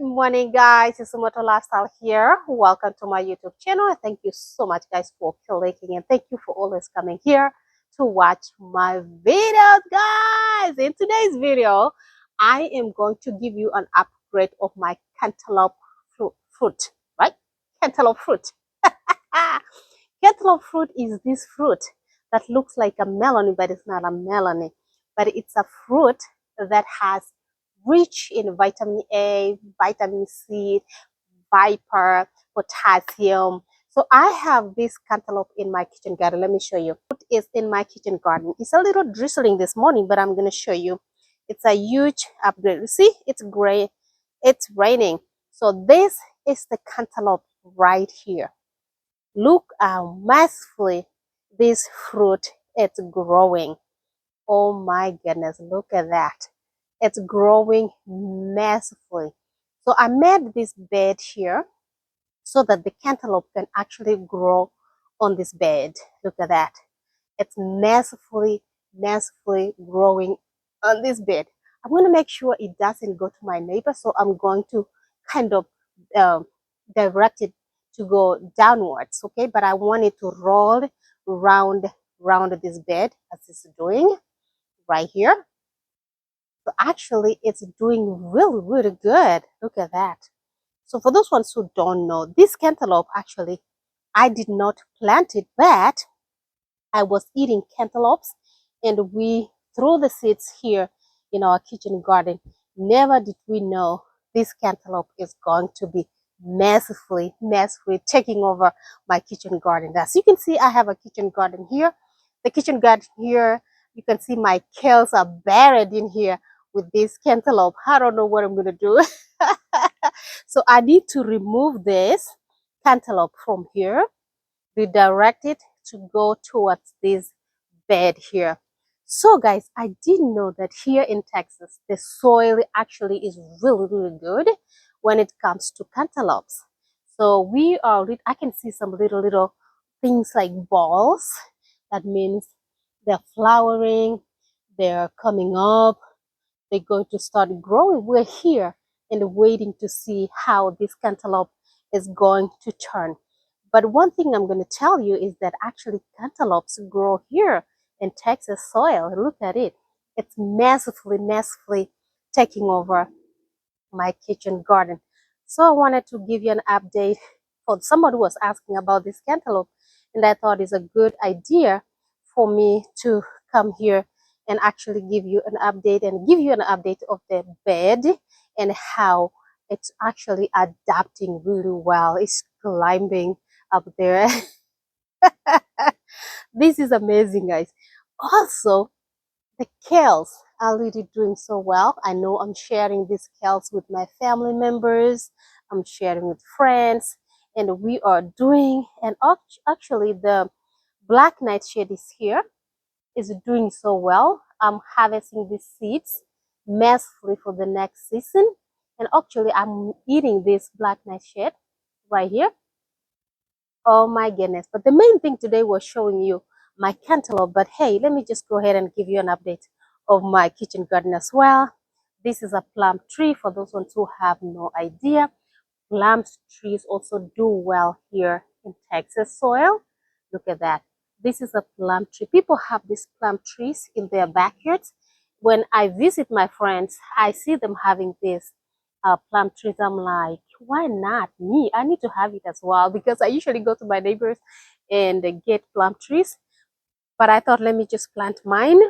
morning, guys. It's Moto Lifestyle here. Welcome to my YouTube channel. Thank you so much, guys, for clicking, and thank you for always coming here to watch my videos, guys. In today's video, I am going to give you an upgrade of my cantaloupe fruit, right? Cantaloupe fruit. Cantaloupe fruit is this fruit that looks like a melon, but it's not a melon. But it's a fruit that has rich in vitamin A, vitamin C, fiber, potassium. So I have this cantaloupe in my kitchen garden. Let me show you. It is in my kitchen garden. It's a little drizzling this morning, but I'm going to show you. It's a huge upgrade. You see, it's gray. It's raining. So this is the cantaloupe right here. Look how massively this fruit is growing. Oh my goodness, look at that. It's growing massively. So I made this bed here so that the cantaloupe can actually grow on this bed. Look at that. It's massively growing on this bed. I'm going to make sure it doesn't go to my neighbor, so I'm going to kind of direct it to go downwards, okay? But I want it to roll round this bed as it's doing right here. So actually, it's doing really good. Look at that. So for those ones who don't know, this cantaloupe actually, I did not plant it, but I was eating cantaloupes and we threw the seeds here in our kitchen garden. Never did we know this cantaloupe is going to be massively taking over my kitchen garden. As you can see, I have a kitchen garden here. The kitchen garden here, you can see my kales are buried in here with this cantaloupe. I don't know what I'm going to do. So I need to remove this cantaloupe from here, redirect it to go towards this bed here. So guys, I didn't know that here in Texas, the soil actually is really good when it comes to cantaloupes. So I can see some little things like balls. That means they're flowering, they're coming up, they're going to start growing. We're here and waiting to see how this cantaloupe is going to turn. But one thing I'm going to tell you is that actually cantaloupes grow here in Texas soil. Look at it. It's massively taking over my kitchen garden. So I wanted to give you an update for somebody who was asking about this cantaloupe, and I thought it's a good idea for me to come here and actually give you an update of the bed and how it's actually adapting really well. It's climbing up there. This is amazing, guys. Also, the kales are really doing so well. I know I'm sharing these kales with my family members. I'm sharing with friends, and we are doing, and actually the black nightshade is here, is doing so well. I'm harvesting these seeds massively for the next season. And actually, I'm eating this black nightshade right here. Oh my goodness. But the main thing today was showing you my cantaloupe. But hey, let me just go ahead and give you an update of my kitchen garden as well. This is a plum tree for those ones who have no idea. Plum trees also do well here in Texas soil. Look at that. This is a plum tree. People have these plum trees in their backyards. When I visit my friends, I see them having this plum trees. I'm like, why not me? I need to have it as well, because I usually go to my neighbors and get plum trees. But I thought, let me just plant mine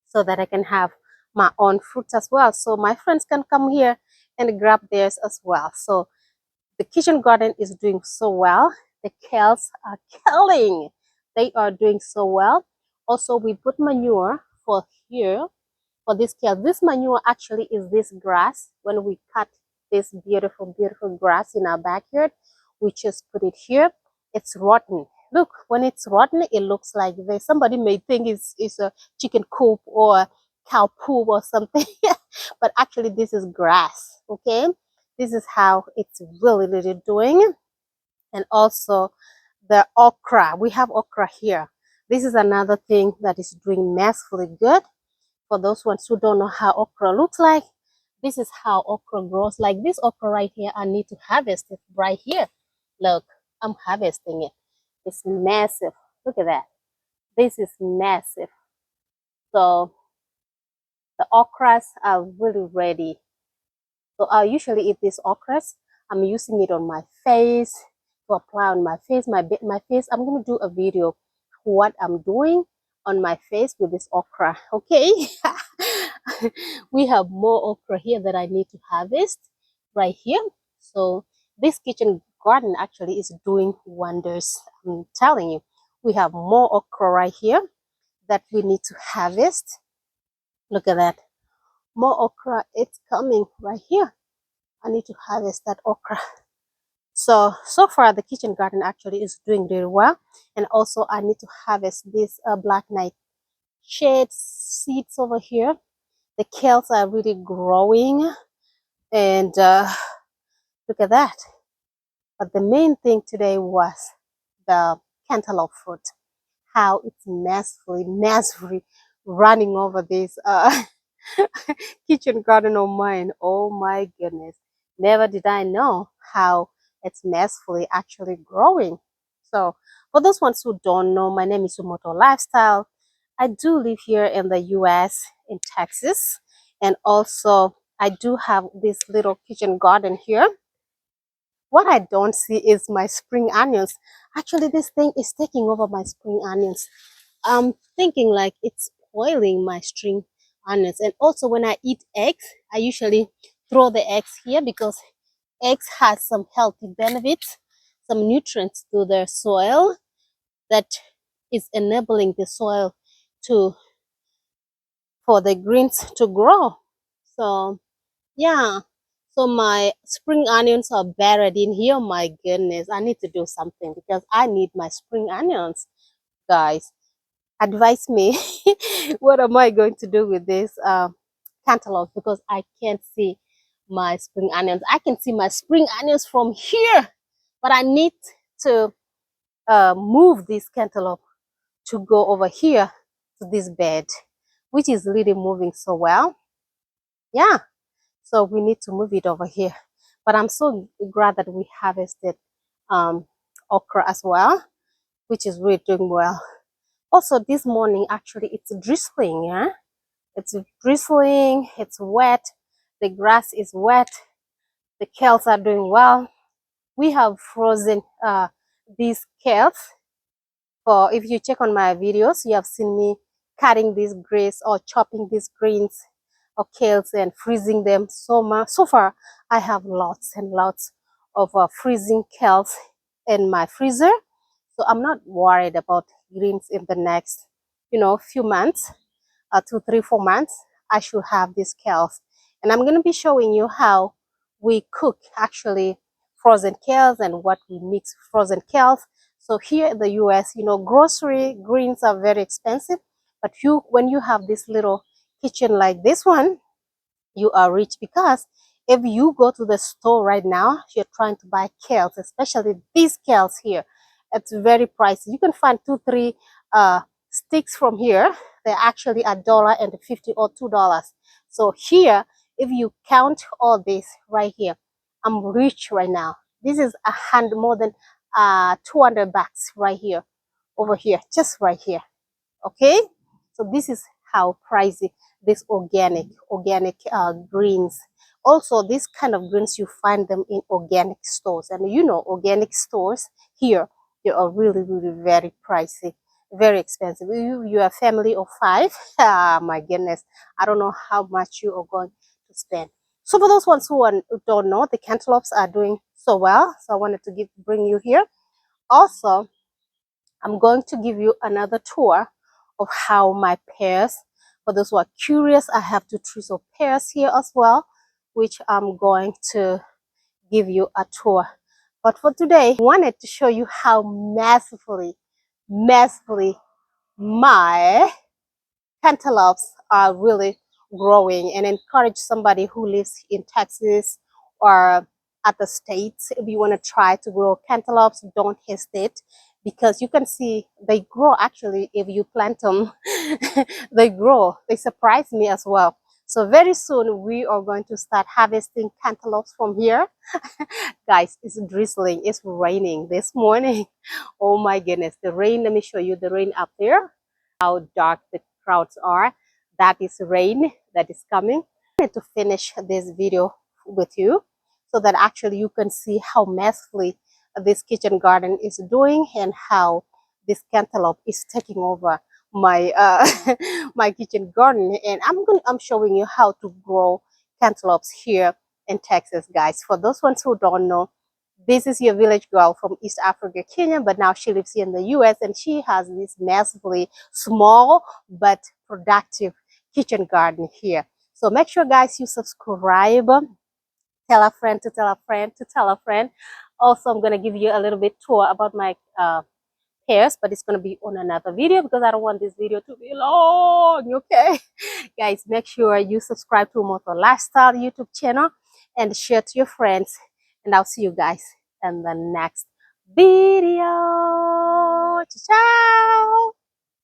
so that I can have my own fruits as well. So my friends can come here and grab theirs as well. So the kitchen garden is doing so well. The kales are killing. They are doing so well. Also, we put manure for here for this kale. This manure actually is this grass. When we cut this beautiful grass in our backyard, we just put it here. It's rotten. Look, when it's rotten, it looks like this. Somebody may think it's a chicken coop or cow poop or something, but actually this is grass, okay? This is how it's really doing. And also the okra. We have okra here. This is another thing that is doing massively good. For those ones who don't know how okra looks like, This is how okra grows. Like this okra right here, I need to harvest it right here. Look, I'm harvesting it. It's massive. Look at that. This is massive. So the okras are really ready. So I usually eat these okras. I'm using it on my face to apply on my face. My face. I'm gonna do a video what I'm doing on my face with this okra. Okay. We have more okra here that I need to harvest right here. So this kitchen garden actually is doing wonders. I'm telling you, we have more okra right here that we need to harvest. Look at that. More okra, it's coming right here. I need to harvest that okra. So far the kitchen garden actually is doing really well. And also I need to harvest this black nightshade seeds over here. The kales are really growing, and look at that. But the main thing today was the cantaloupe fruit. How it's massively running over this kitchen garden of mine. Oh my goodness. Never did I know how it's massively actually growing. So for those ones who don't know, my name is Sumoto Lifestyle. I do live here in the US, in Texas. And also I do have this little kitchen garden here. What I don't see is my spring onions. Actually, this thing is taking over my spring onions. I'm thinking like it's spoiling my string onions. And also when I eat eggs, I usually throw the eggs here because eggs has some healthy benefits, some nutrients to the soil that is enabling the soil to for the greens to grow. So yeah. So my spring onions are buried in here. My goodness, I need to do something because I need my spring onions, guys. Advise me. What am I going to do with this cantaloupe? Because I can't see my spring onions. I can see my spring onions from here, but I need to move this cantaloupe to go over here to this bed, which is really moving so well. Yeah. So we need to move it over here. But I'm so glad that we harvested um, okra as well, which is really doing well. Also, this morning, actually, it's drizzling. Yeah, it's drizzling. It's wet. The grass is wet. The kales are doing well. We have frozen these kales. For if you check on my videos, you have seen me cutting these greens or chopping these greens or kales and freezing them so much. So far, I have lots and lots of freezing kales in my freezer. So I'm not worried about greens in the next, few months, 2, 3, 4 months. I should have these kales. And I'm going to be showing you how we cook actually frozen kales and what we mix frozen kales. So here in the US, grocery greens are very expensive, but when you have this little kitchen like this one, you are rich because if you go to the store right now, you're trying to buy kales, especially these kales here, it's very pricey. You can find 2, 3 sticks from here. They're actually $1.50 or $2. So here, if you count all this right here, I'm rich right now. This is more than $200 right here, over here, just right here. Okay, so this is how pricey this organic greens. Also, this kind of greens, you find them in organic stores, and organic stores here, they are really very pricey, very expensive. You are a family of 5. Ah, my goodness, I don't know how much you are going to spend. So for those ones who don't know, the cantaloupes are doing so well, so I wanted to bring you here. Also, I'm going to give you another tour of how my pears, for those who are curious, I have 2 trees of pears here as well, which I'm going to give you a tour. But for today, I wanted to show you how massively my cantaloupes are really growing, and encourage somebody who lives in Texas or at the States. If you want to try to grow cantaloupes, don't hesitate, because you can see they grow actually if you plant them. They grow. They surprise me as well. So very soon we are going to start harvesting cantaloupes from here. Guys, it's drizzling, it's raining this morning. Oh my goodness, the rain. Let me show you the rain up there, how dark the clouds are. That is rain that is coming. I need to finish this video with you so that actually you can see how massively this kitchen garden is doing and how this cantaloupe is taking over my my kitchen garden. And I'm showing you how to grow cantaloupes here in Texas, guys. For those ones who don't know, this is your village girl from East Africa, Kenya, but now she lives here in the US, and she has this massively small but productive kitchen garden here. So make sure, guys, you subscribe, tell a friend to tell a friend to tell a friend. Also, I'm going to give you a little bit tour about my pears, but it's going to be on another video because I don't want this video to be long, okay? Guys, make sure you subscribe to Moto Lifestyle YouTube channel and share to your friends. And I'll see you guys in the next video.